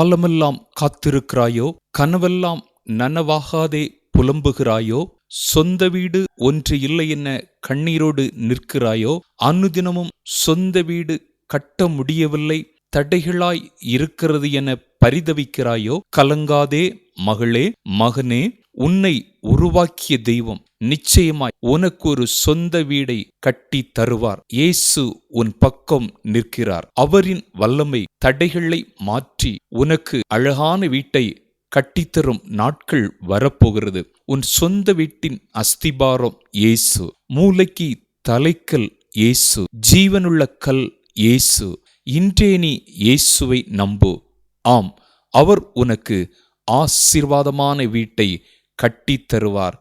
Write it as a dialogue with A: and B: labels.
A: காலமெல்லாம் காத்திருக்கிறாயோ? கனவெல்லாம் நனவாகாதே புலம்புகிறாயோ? சொந்த வீடு ஒன்று இல்லை என கண்ணீரோடு நிற்கிறாயோ? அனுதினமும் சொந்த வீடு கட்ட முடியவில்லை, தடைகளாய் இருக்கிறது என பரிதவிக்கிறாயோ? கலங்காதே மகளே, மகனே, உன்னை உருவாக்கிய தெய்வம் நிச்சயமாய் உனக்கு ஒரு சொந்த வீடை கட்டி தருவார். இயேசு உன் பக்கம் நிற்கிறார். அவரின் வல்லமை தடைகளை மாற்றி உனக்கு அழகான வீட்டை கட்டித்தரும் நாட்கள் வரப்போகிறது. உன் சொந்த வீட்டின் அஸ்திபாரம் இயேசு, மூளைக்கு தலைக்கல் இயேசு, ஜீவனுள்ள கல் இயேசு. இன்றே நீ இயேசுவை நம்பு. ஆம், அவர் உனக்கு ஆசீர்வாதமான வீட்டை கட்டித் தருவார்.